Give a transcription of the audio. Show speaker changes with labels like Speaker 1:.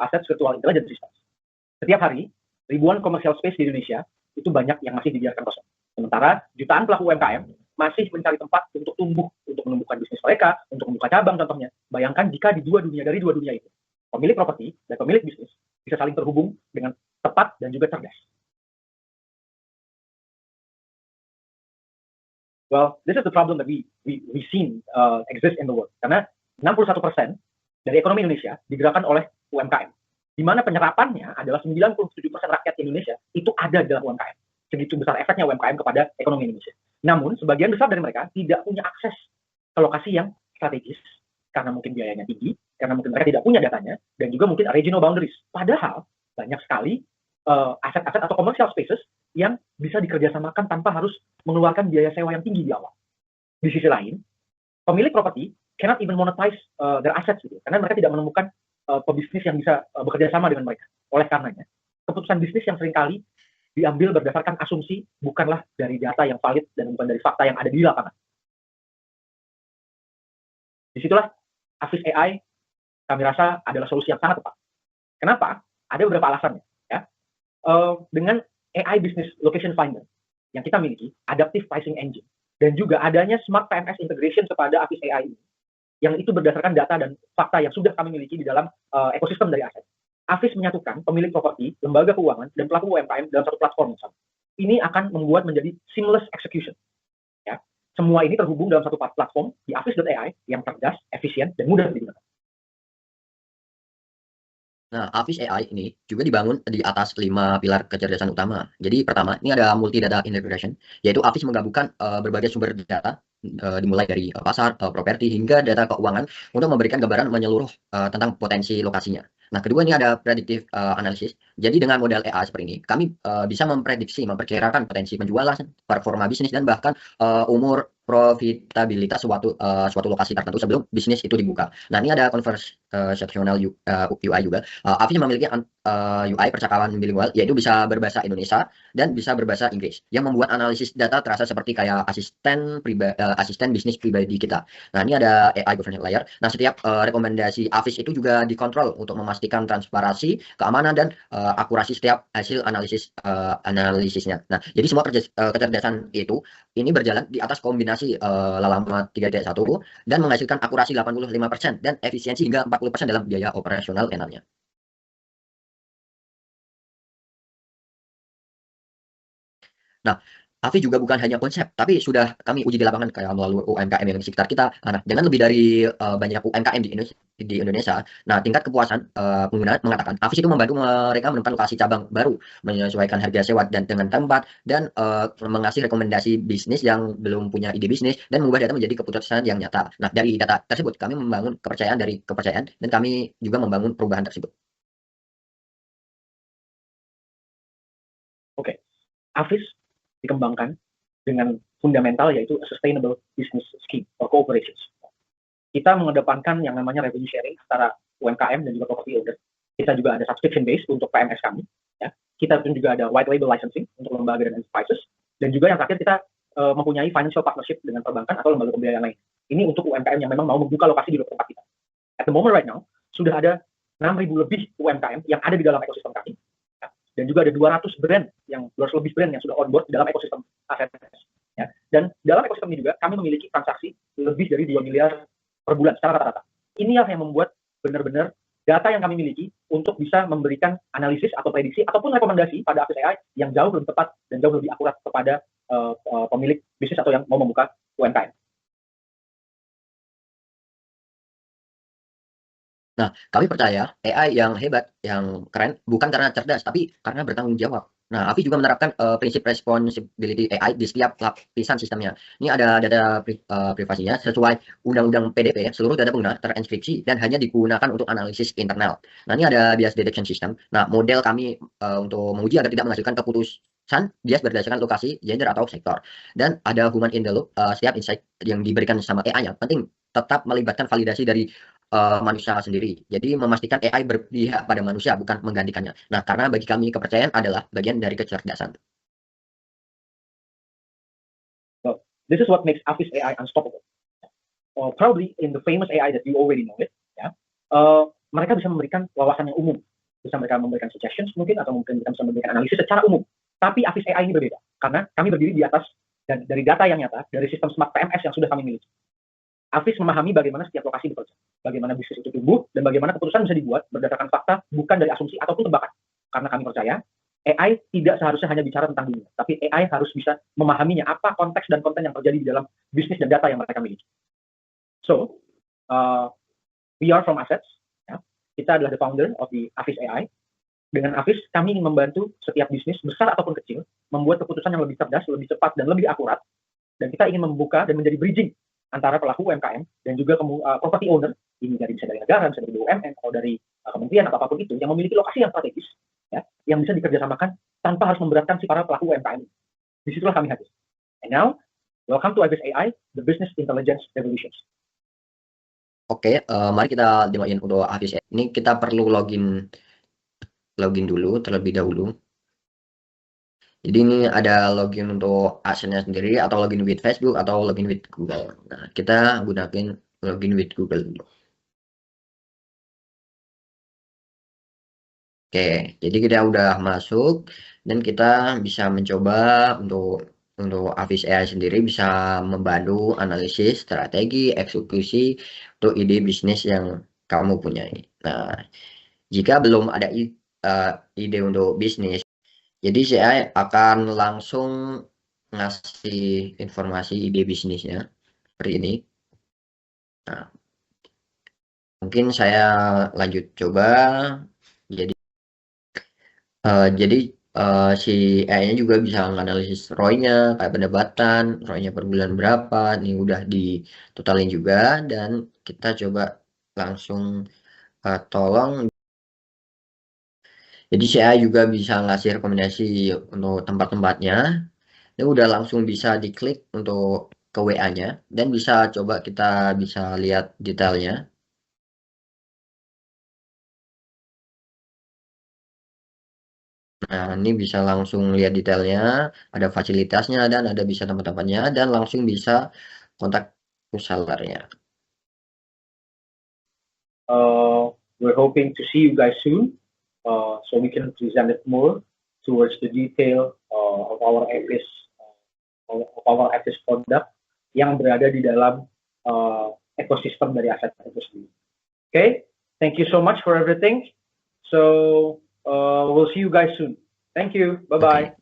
Speaker 1: Assets Virtual Intelligence Systems. Setiap hari, ribuan commercial space di Indonesia itu banyak yang masih dibiarkan kosong. Sementara jutaan pelaku UMKM masih mencari tempat untuk tumbuh, untuk menumbuhkan bisnis mereka, untuk membuka cabang contohnya. Bayangkan jika di dari dua dunia itu, pemilik properti dan pemilik bisnis bisa saling terhubung dengan tepat dan juga cerdas. Well, this is the problem that we seen exist in the world. Karena 61% dari ekonomi Indonesia digerakkan oleh UMKM. Di mana penyerapannya adalah 97% rakyat Indonesia itu ada di dalam UMKM. Segitu besar efeknya UMKM kepada ekonomi Indonesia. Namun, sebagian besar dari mereka tidak punya akses ke lokasi yang strategis, karena mungkin biayanya tinggi, karena mungkin mereka tidak punya datanya, dan juga mungkin regional boundaries. Padahal, banyak sekali aset-aset atau commercial spaces yang bisa dikerjasamakan tanpa harus mengeluarkan biaya sewa yang tinggi di awal. Di sisi lain, pemilik properti cannot even monetize their assets gitu, karena mereka tidak menemukan pebisnis yang bisa bekerja sama dengan mereka. Oleh karenanya, keputusan bisnis yang seringkali diambil berdasarkan asumsi, bukanlah dari data yang valid dan bukan dari fakta yang ada di lapangan. Disitulah Hafiz AI kami rasa adalah solusi yang sangat tepat. Kenapa? Ada beberapa alasannya. Ya. Dengan AI Business Location Finder yang kita miliki, Adaptive Pricing Engine, dan juga adanya Smart PMS Integration kepada Hafiz AI ini, yang itu berdasarkan data dan fakta yang sudah kami miliki di dalam ekosistem dari aset. Hafiz menyatukan pemilik properti, lembaga keuangan, dan pelaku UMKM dalam satu platform yang sama. Ini akan membuat menjadi seamless execution. Ya. Semua ini terhubung dalam satu platform di Hafiz.ai yang cerdas, efisien, dan mudah digunakan.
Speaker 2: Nah, Hafiz AI ini juga dibangun di atas 5 pilar kecerdasan utama. Jadi pertama, ini ada multi data integration, yaitu Hafiz menggabungkan berbagai sumber data, dimulai dari pasar, properti, hingga data keuangan untuk memberikan gambaran menyeluruh tentang potensi lokasinya. Nah, kedua ini ada predictive analysis. Jadi dengan model AI seperti ini, kami bisa memprediksi, memperkirakan potensi penjualan, performa bisnis, dan bahkan umur profitabilitas suatu lokasi tertentu sebelum bisnis itu dibuka. Nah, ini ada conversational UI juga. Hafiz memiliki UI percakapan bilingual, yaitu bisa berbahasa Indonesia dan bisa berbahasa Inggris, yang membuat analisis data terasa seperti kayak asisten bisnis pribadi kita. Nah, ini ada AI governance layer. Nah, setiap rekomendasi Hafiz itu juga dikontrol untuk memastikan transparansi, keamanan, dan akurasi setiap hasil analisisnya. Nah, jadi semua kecerdasan itu ini berjalan di atas kombinasi Llama 3.1 dan menghasilkan akurasi 85% dan efisiensi hingga 40% dalam biaya operasional enaknya. Nah, Hafiz juga bukan hanya konsep, tapi sudah kami uji di lapangan kayak melalui UMKM yang di sekitar kita. Nah, dengan lebih dari banyak UMKM di Indonesia, nah tingkat kepuasan pengguna mengatakan Hafiz itu membantu mereka menemukan lokasi cabang baru, menyesuaikan harga sewa dan dengan tempat, dan mengasih rekomendasi bisnis yang belum punya ide bisnis, dan mengubah data menjadi keputusan yang nyata. Nah, dari data tersebut kami membangun kepercayaan dari kepercayaan, dan kami juga membangun perubahan tersebut.
Speaker 1: Oke, Hafiz dikembangkan dengan fundamental yaitu sustainable business scheme or cooperations. Kita mengedepankan yang namanya revenue sharing antara UMKM dan juga property owner. Kita juga ada subscription base untuk PMS kami. Ya. Kita pun juga ada white label licensing untuk lembaga dan enterprises. Dan juga yang terakhir kita mempunyai financial partnership dengan perbankan atau lembaga pembiayaan lain. Ini untuk UMKM yang memang mau membuka lokasi di tempat kita. At the moment right now, sudah ada 6.000 lebih UMKM yang ada di dalam ekosistem kami. Dan juga ada 200 lebih brand yang sudah on board di dalam ekosistem aset. Ya. Dan dalam ekosistem ini juga kami memiliki transaksi lebih dari 2 miliar per bulan secara rata-rata. Inilah yang membuat benar-benar data yang kami miliki untuk bisa memberikan analisis atau prediksi ataupun rekomendasi pada Hafiz AI yang jauh lebih tepat dan jauh lebih akurat kepada pemilik bisnis atau yang mau membuka UMKM.
Speaker 2: Nah, kami percaya AI yang hebat, yang keren, bukan karena cerdas, tapi karena bertanggung jawab. Nah, Afi juga menerapkan prinsip responsibility AI di setiap lapisan sistemnya. Ini ada data privasinya sesuai Undang-Undang PDP, seluruh data pengguna terinskripsi dan hanya digunakan untuk analisis internal. Nah, ini ada bias detection system. Nah, model kami untuk menguji agar tidak menghasilkan keputusan bias berdasarkan lokasi, gender, atau sektor. Dan ada human in the loop, setiap insight yang diberikan sama AI-nya penting tetap melibatkan validasi dari manusia sendiri. Jadi memastikan AI berpihak pada manusia, bukan menggantikannya. Nah, karena bagi kami kepercayaan adalah bagian dari kecerdasan.
Speaker 1: So, this is what makes Hafiz AI unstoppable. Probably in the famous AI that you already know it, ya, mereka bisa memberikan wawasan yang umum bisa mereka memberikan suggestions mungkin, atau mungkin bisa memberikan analisis secara umum. Tapi Avis AI ini berbeda, karena kami berdiri di atas dan dari data yang nyata, dari sistem smart PMS yang sudah kami miliki. Avis memahami bagaimana setiap lokasi bekerja, bagaimana bisnis itu tumbuh, dan bagaimana keputusan bisa dibuat berdasarkan fakta, bukan dari asumsi ataupun tebakan. Karena kami percaya, AI tidak seharusnya hanya bicara tentang dunia, tapi AI harus bisa memahaminya apa konteks dan konten yang terjadi di dalam bisnis dan data yang mereka miliki. So, we are from Assets. Ya. Kita adalah the founder of the Avis AI. Dengan Avis, kami ingin membantu setiap bisnis, besar ataupun kecil, membuat keputusan yang lebih cerdas, lebih cepat, dan lebih akurat. Dan kita ingin membuka dan menjadi bridging antara pelaku UMKM dan juga property owner, ini bisa dari negara, bisa dari BUMN, atau dari kementerian, atau apapun itu, yang memiliki lokasi yang strategis, ya, yang bisa dikerjasamakan tanpa harus memberatkan si para pelaku UMKM. Disitulah kami hadir. And now, welcome to Avis AI, the Business Intelligence Revolution.
Speaker 2: Oke, mari kita demoin untuk Avis AI. Ini kita perlu login dulu terlebih dahulu. Jadi ini ada login untuk AdSense sendiri, atau login with Facebook, atau login with Google. Nah, kita gunakan login with Google dulu. Oke, jadi kita udah masuk dan kita bisa mencoba untuk Avis AI sendiri bisa membantu analisis, strategi, eksekusi untuk ide bisnis yang kamu punyai. Nah, jika belum ada ide untuk bisnis, jadi saya akan langsung ngasih informasi ide bisnisnya seperti ini. Nah, mungkin saya lanjut coba. Jadi si AI-nya juga bisa menganalisis ROI-nya, kayak pendapatan, ROI-nya per bulan berapa, ini udah ditotalin juga, dan kita coba langsung tolong. Jadi si AI juga bisa ngasih rekomendasi untuk tempat-tempatnya, ini udah langsung bisa diklik untuk ke WA-nya, dan bisa coba kita bisa lihat detailnya. Nah, ini bisa langsung lihat detailnya, ada fasilitasnya, dan ada bisa tempat-tempatnya, dan langsung bisa kontak sellernya.
Speaker 1: We're hoping to see you guys soon, so we can present it more towards the detail of our Avis product yang berada di dalam ekosistem dari aset itu sendiri. Okay, thank you so much for everything. So we'll see you guys soon. Thank you. Bye bye.
Speaker 2: Okay.